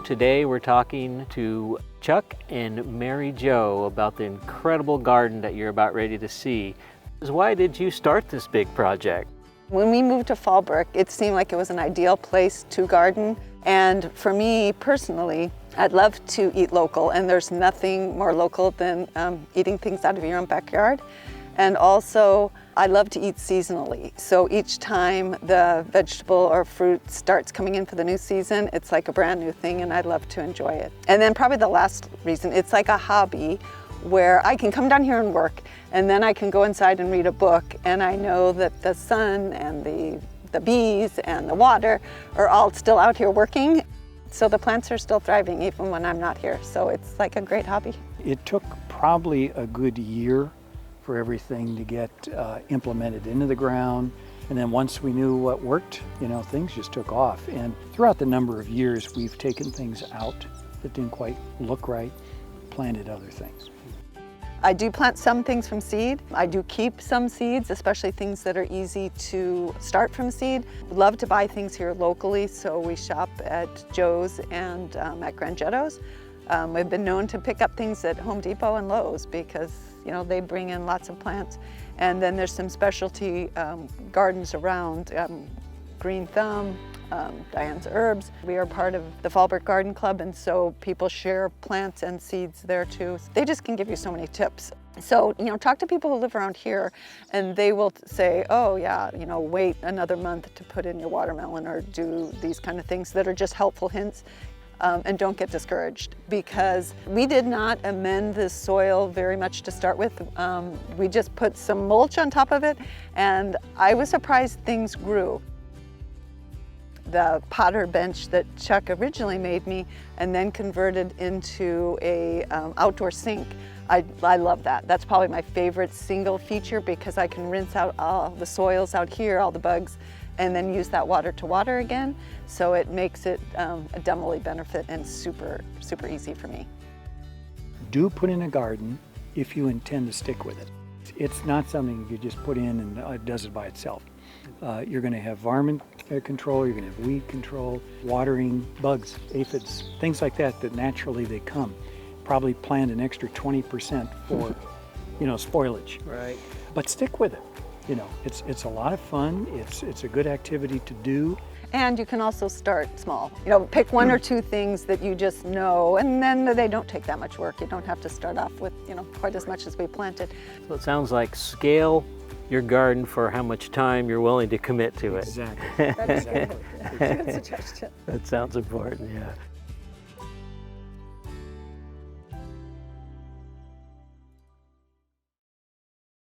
Today we're talking to Chuck and Mary Jo about the incredible garden that you're about ready to see. Why did you start this big project? When we moved to Fallbrook, it seemed like it was an ideal place to garden. And for me personally, I'd love to eat local, and there's nothing more local than eating things out of your own backyard. And also, I love to eat seasonally. So each time the vegetable or fruit starts coming in for the new season, it's like a brand new thing, and I love to enjoy it. And then probably the last reason, it's like a hobby where I can come down here and work, and then I can go inside and read a book, and I know that the sun and the bees and the water are all still out here working. So the plants are still thriving even when I'm not here. So it's like a great hobby. It took probably a good year for everything to get implemented into the ground. And then once we knew what worked, things just took off. And throughout the number of years, we've taken things out that didn't quite look right, planted other things. I do plant some things from seed. I do keep some seeds, especially things that are easy to start from seed. Love to buy things here locally, so we shop at Joe's and at Grangetto's. We've been known to pick up things at Home Depot and Lowe's because they bring in lots of plants. And then there's some specialty gardens around, Green Thumb, Diane's Herbs. We are part of the Fallbrook Garden Club, and so people share plants and seeds there too. They just can give you so many tips. So, talk to people who live around here, and they will say, oh yeah, wait another month to put in your watermelon, or do these kind of things that are just helpful hints. And don't get discouraged, because we did not amend the soil very much to start with. We just put some mulch on top of it, and I was surprised things grew. The Potter bench that Chuck originally made me and then converted into a outdoor sink, I love that. That's probably my favorite single feature, because I can rinse out all the soils out here, all the bugs, and then use that water to water again. So it makes it a doubly benefit and super, super easy for me. Do put in a garden if you intend to stick with it. It's not something you just put in and it does it by itself. You're going to have varmint control, you're going to have weed control, watering, bugs, aphids, things like that naturally they come. Probably plant an extra 20% for, spoilage. Right. But stick with it. It's a lot of fun. It's a good activity to do. And you can also start small. Pick one or two things that you just know, and then they don't take that much work. You don't have to start off with, quite as much as we planted. So it sounds like scale your garden for how much time you're willing to commit to it. Exactly. That's a good suggestion. That sounds important, yeah.